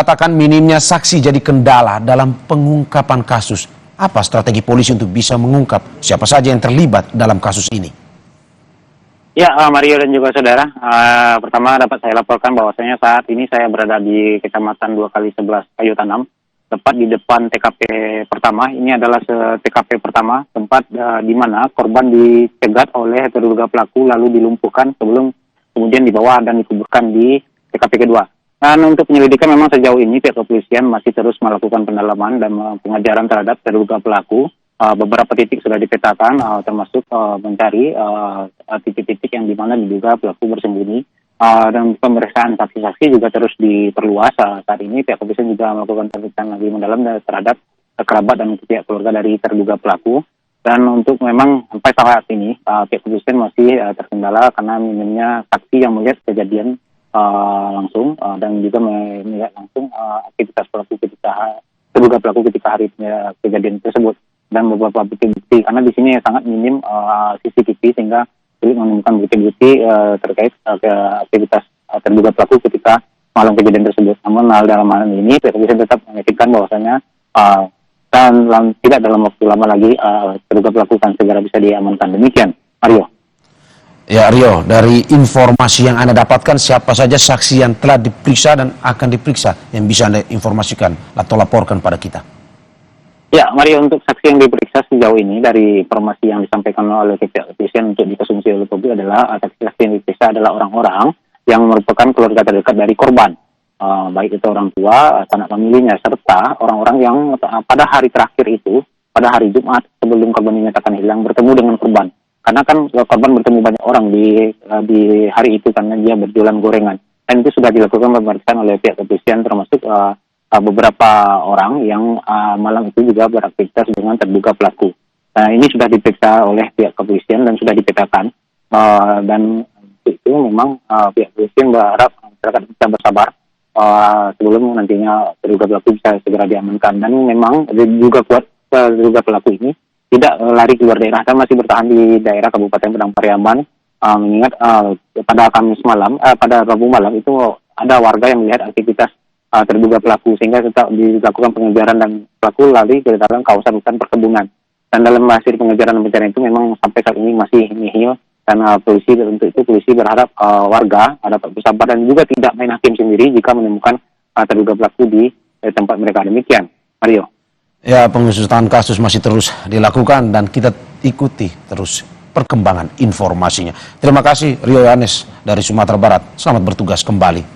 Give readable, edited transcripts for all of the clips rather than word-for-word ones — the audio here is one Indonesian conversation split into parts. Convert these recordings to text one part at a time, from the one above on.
mengatakan minimnya saksi jadi kendala dalam pengungkapan kasus. Apa strategi polisi untuk bisa mengungkap siapa saja yang terlibat dalam kasus ini? Ya, Mario dan juga saudara, pertama dapat saya laporkan bahwasanya saat ini saya berada di Kecamatan 2x11 Kayu Tanam, tepat di depan TKP pertama. Ini adalah TKP pertama, tempat di mana korban dicegat oleh terduga pelaku lalu dilumpuhkan sebelum kemudian dibawa dan dikuburkan di TKP kedua. Dan untuk penyelidikan memang sejauh ini pihak kepolisian masih terus melakukan pendalaman dan pengejaran terhadap terduga pelaku. Beberapa titik sudah dipetakan, termasuk mencari titik-titik yang dimana diduga pelaku bersembunyi, dan pemeriksaan saksi-saksi juga terus diperluas. Saat ini pihak kepolisian juga melakukan pemeriksaan lebih mendalam terhadap kerabat dan pihak keluarga dari terduga pelaku. Dan untuk memang sampai saat ini pihak kepolisian masih terkendala karena minimnya saksi yang melihat kejadian langsung dan juga melihat langsung aktivitas pelaku ketika terduga pelaku ketika hari kejadian tersebut. Dan beberapa bukti-bukti karena di sini sangat minim CCTV sehingga sulit menemukan bukti-bukti terkait aktivitas terduga pelaku ketika malam kejadian tersebut. Namun dalam hal ini pihak kepolisian tetap memastikan bahwasanya dan tidak dalam waktu lama lagi terduga pelaku akan segera bisa diamankan. Demikian, Mario. Ya Rio, dari informasi yang Anda dapatkan siapa saja saksi yang telah diperiksa dan akan diperiksa yang bisa Anda informasikan atau laporkan pada kita? Ya, Mario, untuk saksi yang diperiksa sejauh ini dari informasi yang disampaikan oleh pihak kepolisian untuk dikonsumsi oleh publik adalah saksi-saksi yang diperiksa adalah orang-orang yang merupakan keluarga terdekat dari korban, baik itu orang tua, sanak familinya, serta orang-orang yang pada hari terakhir itu, pada hari Jumat sebelum korban dinyatakan hilang bertemu dengan korban. Karena kan korban bertemu banyak orang di hari itu karena dia berjualan gorengan. Dan itu sudah dilakukan pemeriksaan oleh pihak kepolisian termasuk beberapa orang yang malam itu juga beraktivitas dengan terduga pelaku. Nah, ini sudah diperiksa oleh pihak kepolisian dan sudah dipetakan. Dan itu memang pihak kepolisian berharap masyarakat bisa bersabar sebelum nantinya terduga pelaku bisa segera diamankan. Dan memang juga kuat terduga pelaku ini tidak lari keluar daerah, dan masih bertahan di daerah Kabupaten Padang Pariaman. Mengingat pada Kamis malam, pada Rabu malam itu ada warga yang melihat aktivitas terduga pelaku sehingga tetap dilakukan pengejaran dan pelaku lari ke dalam kawasan hutan perkebunan. Dan dalam hasil pengejaran dan pencarian itu memang sampai saat ini masih nihil, dan polisi untuk itu polisi berharap warga dapat bersabar dan juga tidak main hakim sendiri jika menemukan terduga pelaku di tempat mereka. Demikian, Mario. Ya, pengusutan kasus masih terus dilakukan dan kita ikuti terus perkembangan informasinya. Terima kasih Rio Yanes dari Sumatera Barat. Selamat bertugas kembali.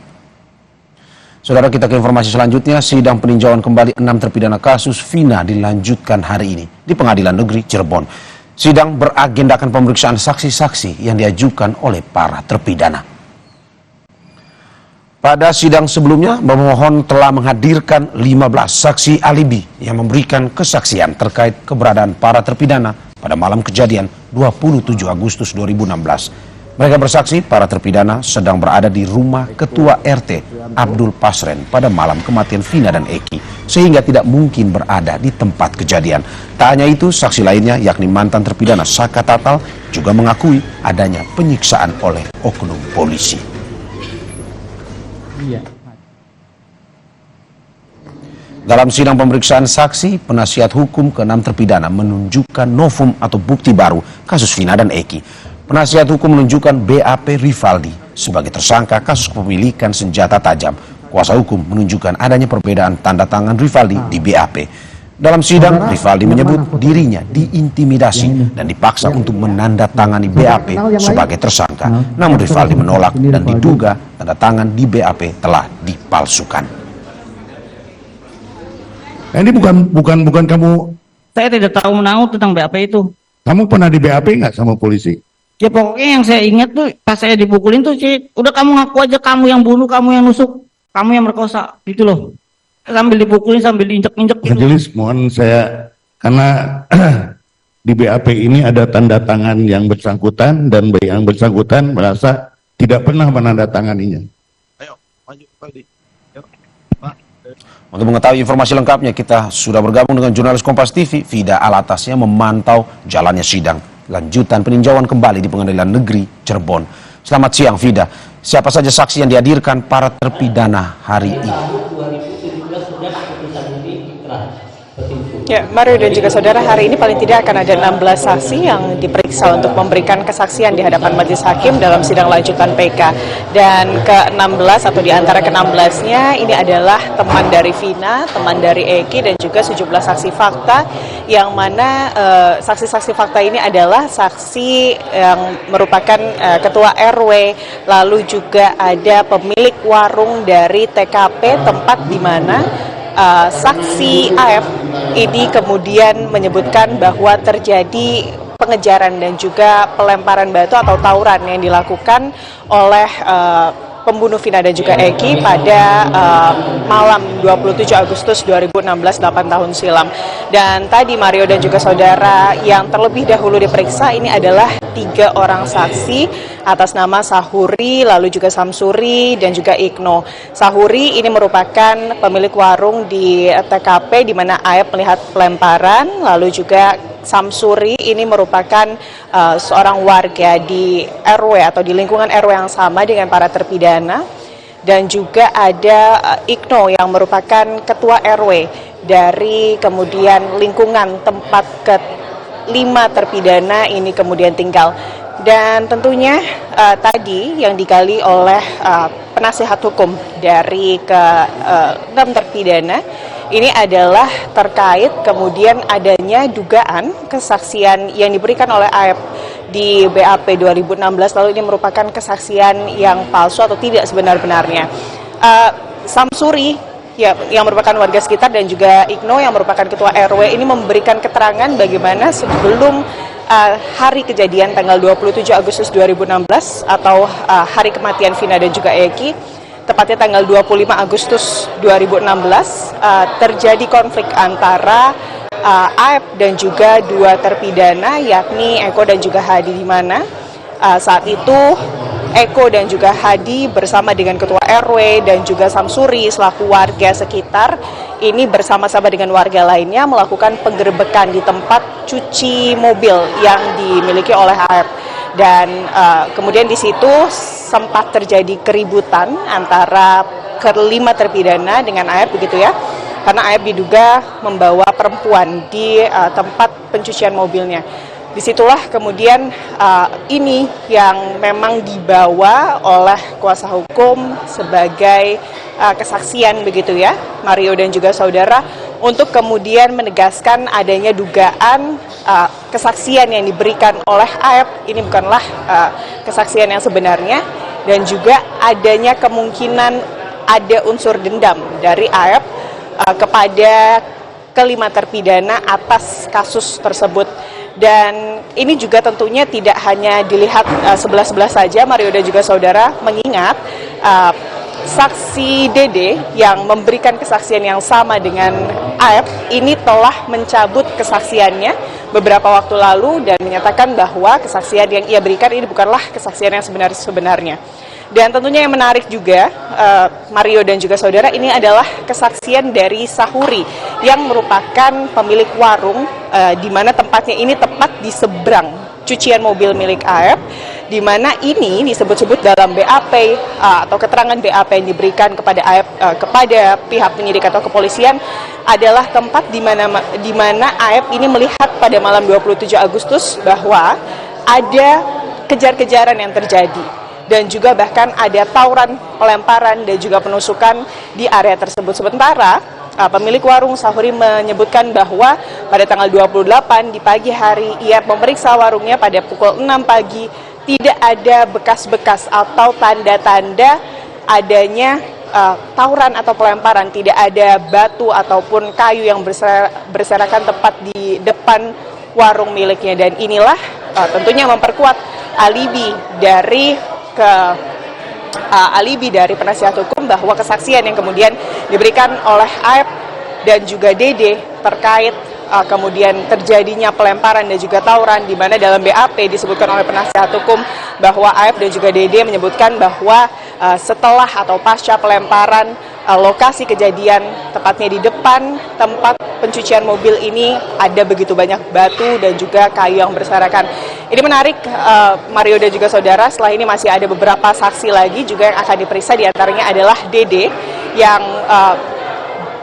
Saudara, kita ke informasi selanjutnya. Sidang peninjauan kembali 6 terpidana kasus Vina dilanjutkan hari ini di Pengadilan Negeri Cirebon. Sidang beragendakan pemeriksaan saksi-saksi yang diajukan oleh para terpidana. Pada sidang sebelumnya, pemohon telah menghadirkan 15 saksi alibi yang memberikan kesaksian terkait keberadaan para terpidana pada malam kejadian 27 Agustus 2016. Mereka bersaksi para terpidana sedang berada di rumah Ketua RT Abdul Pasren pada malam kematian Vina dan Eki, sehingga tidak mungkin berada di tempat kejadian. Tak hanya itu, saksi lainnya yakni mantan terpidana Saka Tatal juga mengakui adanya penyiksaan oleh oknum polisi. Dalam sidang pemeriksaan saksi, penasihat hukum ke-6 terpidana menunjukkan novum atau bukti baru kasus Vina dan Eki. Penasihat hukum menunjukkan BAP Rivaldi sebagai tersangka kasus kepemilikan senjata tajam. Kuasa hukum menunjukkan adanya perbedaan tanda tangan Rivaldi di BAP. Dalam sidang, Rivaldi menyebut dirinya diintimidasi dan dipaksa untuk menandatangani BAP sebagai tersangka. Namun Rivaldi menolak dan diduga tanda tangan di BAP telah dipalsukan. Ini bukan kamu. Saya tidak tahu menahu tentang BAP itu. Kamu pernah di BAP nggak sama polisi? Ya pokoknya yang saya ingat tuh pas saya dipukulin tuh, udah kamu ngaku aja kamu yang bunuh, kamu yang nusuk, kamu yang merkosa, gitu loh. Sambil dipukulin, sambil diinjek-injek gitu. Majelis, mohon saya, karena di BAP ini ada tanda tangan yang bersangkutan dan yang bersangkutan merasa tidak pernah menandatanganinya. Ayo, maju Pak. Untuk mengetahui informasi lengkapnya, kita sudah bergabung dengan jurnalis Kompas TV, Vida Alatas, yang memantau jalannya sidang lanjutan peninjauan kembali di Pengadilan Negeri Cirebon. Selamat siang, Vida. Siapa saja saksi yang dihadirkan para terpidana hari ini? Ya, Mario dan juga saudara, hari ini paling tidak akan ada 16 saksi yang diperiksa untuk memberikan kesaksian di hadapan majelis hakim dalam sidang lanjutan PK. Dan ke-16 atau di antara ke-16-nya ini adalah teman dari Vina, teman dari Eki, dan juga 17 saksi fakta, yang mana saksi-saksi fakta ini adalah saksi yang merupakan ketua RW, lalu juga ada pemilik warung dari TKP tempat di mana saksi AF ini kemudian menyebutkan bahwa terjadi pengejaran dan juga pelemparan batu atau tawuran yang dilakukan oleh pembunuh Vina dan juga Eki pada malam 27 Agustus 2016, 8 tahun silam. Dan tadi Mario dan juga saudara, yang terlebih dahulu diperiksa ini adalah 3 orang saksi atas nama Sahuri, lalu juga Samsuri, dan juga Ikno. Sahuri ini merupakan pemilik warung di TKP di mana Aep melihat pelemparan, lalu juga Samsuri ini merupakan seorang warga di RW atau di lingkungan RW yang sama dengan para terpidana, dan juga ada Ikno yang merupakan ketua RW dari kemudian lingkungan tempat ke-5 terpidana ini kemudian tinggal. Dan tentunya tadi yang digali oleh penasihat hukum dari ke-6 terpidana ini adalah terkait kemudian adanya dugaan kesaksian yang diberikan oleh AF di BAP 2016, lalu ini merupakan kesaksian yang palsu atau tidak sebenar-benarnya. Samsuri yang merupakan warga sekitar dan juga Ikno yang merupakan ketua RW ini memberikan keterangan bagaimana sebelum hari kejadian tanggal 27 Agustus 2016 atau hari kematian Vina dan juga Eki, tepatnya tanggal 25 Agustus 2016, terjadi konflik antara AF dan juga 2 terpidana yakni Eko dan juga Hadi, di mana saat itu Eko dan juga Hadi bersama dengan ketua RW dan juga Samsuri selaku warga sekitar ini bersama-sama dengan warga lainnya melakukan penggerebekan di tempat cuci mobil yang dimiliki oleh AF. Dan kemudian di situ sempat terjadi keributan antara ke-5 terpidana dengan AF, begitu ya, karena AF diduga membawa perempuan di tempat pencucian mobilnya. Disitulah kemudian ini yang memang dibawa oleh kuasa hukum sebagai kesaksian, begitu ya, Mario dan juga saudara, untuk kemudian menegaskan adanya dugaan kesaksian yang diberikan oleh AF ini bukanlah kesaksian yang sebenarnya, dan juga adanya kemungkinan ada unsur dendam dari AF kepada ke-5 terpidana atas kasus tersebut. Dan ini juga tentunya tidak hanya dilihat sebelah-sebelah saja, Mario dan juga saudara, mengingat saksi Dede yang memberikan kesaksian yang sama dengan AF ini telah mencabut kesaksiannya beberapa waktu lalu dan menyatakan bahwa kesaksian yang ia berikan ini bukanlah kesaksian yang sebenarnya. Dan tentunya yang menarik juga, Mario dan juga saudara, ini adalah kesaksian dari Sahuri yang merupakan pemilik warung di mana tempatnya ini tepat di seberang cucian mobil milik AF, di mana ini disebut-sebut dalam BAP atau keterangan BAP yang diberikan kepada AF kepada pihak penyidik atau kepolisian adalah tempat di mana AF ini melihat pada malam 27 Agustus bahwa ada kejar-kejaran yang terjadi. Dan juga bahkan ada tawuran, pelemparan, dan juga penusukan di area tersebut. Sementara pemilik warung Sahuri menyebutkan bahwa pada tanggal 28 di pagi hari ia memeriksa warungnya pada pukul 6 pagi, tidak ada bekas-bekas atau tanda-tanda adanya tawuran atau pelemparan, tidak ada batu ataupun kayu yang berserakan tepat di depan warung miliknya. Dan inilah tentunya memperkuat alibi dari penasihat hukum bahwa kesaksian yang kemudian diberikan oleh AF dan juga Dede terkait kemudian terjadinya pelemparan dan juga tawuran, di mana dalam BAP disebutkan oleh penasihat hukum bahwa AF dan juga Dede menyebutkan bahwa setelah atau pasca pelemparan lokasi kejadian tepatnya di depan tempat pencucian mobil ini ada begitu banyak batu dan juga kayu yang berserakan. Ini menarik, Mario dan juga saudara, setelah ini masih ada beberapa saksi lagi juga yang akan diperiksa, diantaranya adalah Dede yang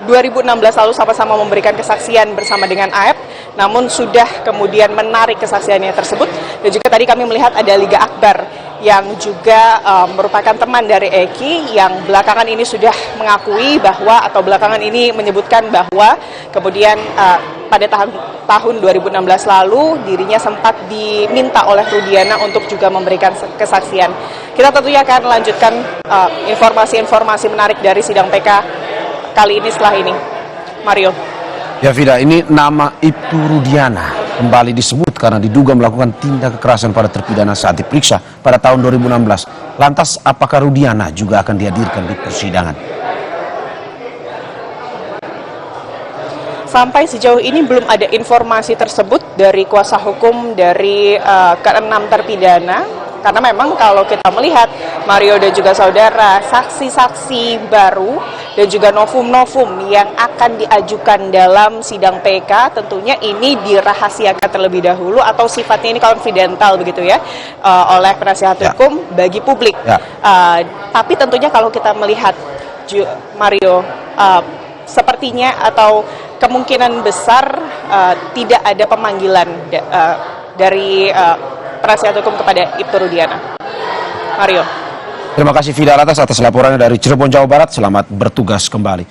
2016 lalu sama-sama memberikan kesaksian bersama dengan Aep, namun sudah kemudian menarik kesaksiannya tersebut. Dan juga tadi kami melihat ada Liga Akbar yang juga merupakan teman dari Eki yang belakangan ini sudah mengakui bahwa, atau belakangan ini menyebutkan bahwa kemudian pada tahun 2016 lalu dirinya sempat diminta oleh Rudiana untuk juga memberikan kesaksian. Kita tentunya akan lanjutkan informasi-informasi menarik dari sidang PK kali ini setelah ini. Mario. Ya Vida, ini nama Ibtu Rudiana kembali disebut karena diduga melakukan tindak kekerasan pada terpidana saat diperiksa pada tahun 2016. Lantas apakah Rudiana juga akan dihadirkan di persidangan? Sampai sejauh ini belum ada informasi tersebut dari kuasa hukum dari keenam terpidana. Karena memang kalau kita melihat Mario dan juga saudara, saksi-saksi baru dan juga novum-novum yang akan diajukan dalam sidang PK tentunya ini dirahasiakan terlebih dahulu atau sifatnya ini confidential begitu ya oleh penasihat hukum bagi publik. Tapi tentunya kalau kita melihat Mario, sepertinya atau kemungkinan besar tidak ada pemanggilan dari penasihat hukum kepada Ibtu Rudiana. Mario. Terima kasih Vida atas laporannya dari Cirebon, Jawa Barat. Selamat bertugas kembali.